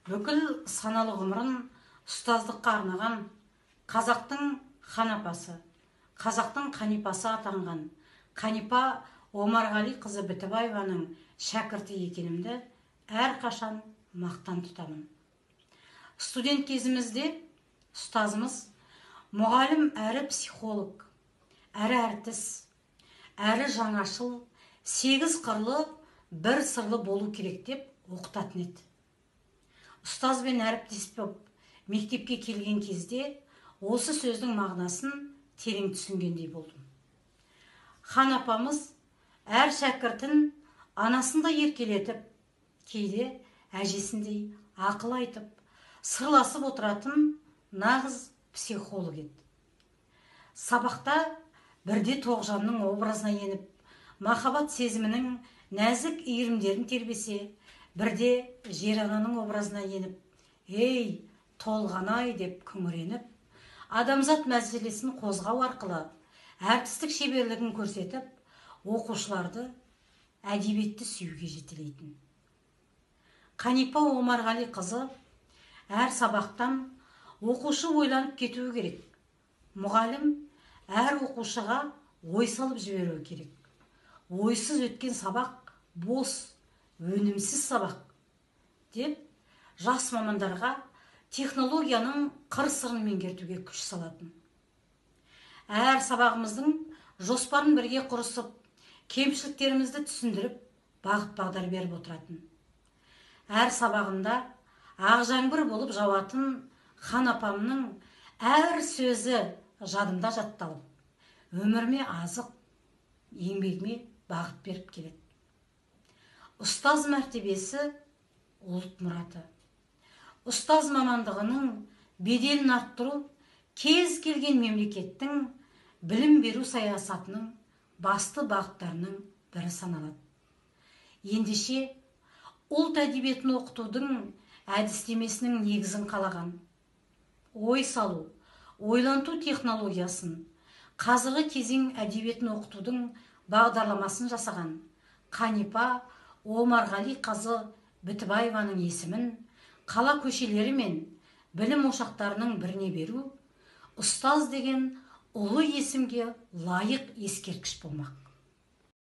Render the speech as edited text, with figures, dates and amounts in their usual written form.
бүкіл саналы ғұмырын ұстаздыққа арнаған қазақтың хан апасы, қазақтың қанипасы атанған Қанипа Омарғалиқызы Бітібаеваның шәкірті екенімді әрқашан мақтан тұтамын. Студент кезімізде ұстазымыз мұғалім әрі психолог, әрі әртіс, әрі жаңашыл, 8 қырлы, бір сырлы болу керек деп оқытатын еді. Ұстазбен әріптес болып мектепке келген кезде осы сөздің мағынасын терең түсінгендей болдым. Хан апамыз әр шәкіртін анасында еркелетіп, кейде әжесіндей ақыл айтып, сырласып отыратын нағыз психолог еді. Сабақта бірде Тоғжанның образына еніп, махаббат сезімінің нәзік иірімдерін тербесе, бірде Жер-ананың образына еніп, «Ей, толғанай» деп күңіреніп, адамзат мәселесін қозғау арқылы әртістік шеберлігін көрсетіп, оқушыларды әдебиетті сүюге жетелейтін. Қанипа Омарғалиқызы әр сабақтан оқушы ойланып кетуі керек. Мұғалім әр оқушыға ой салып жіберуі керек. Ойсыз өткен сабақ бос, өнімсіз сабақ деп жас мамандарға технологияның қыр-сырын меңгертуге күш салатын. Әр сабағымыздың жоспарын бірге құрысып, кемшіліктерімізді түсіндіріп, бағыт-бағдар беріп отыратын. Әр сабағында ақжаңбыр болып жауатын хан апамның әр сөзі жадымда жатталып, өміріме азық, еңбегіме бағыт беріп келеді. Ұстаз мәртебесі ұлт мұраты. Ұстаз мамандығының беделін арттыру кез келген мемлекеттің білім беру саясатының басты бағыттарының бірі саналады. Ендеше ұлт әдебиетін оқытудың әдістемесінің негізін қалаған, ой салу, ойланту технологиясын, қазіргі кезең әдебиетін оқытудың бағдарламасын жасаған Қанипа Омарғалиқызы Бітібаеваның есімін қала көшелері мен білім ошақтарының біріне беру ұстаз деген ұлы есімге лайық ескерткіш болмақ.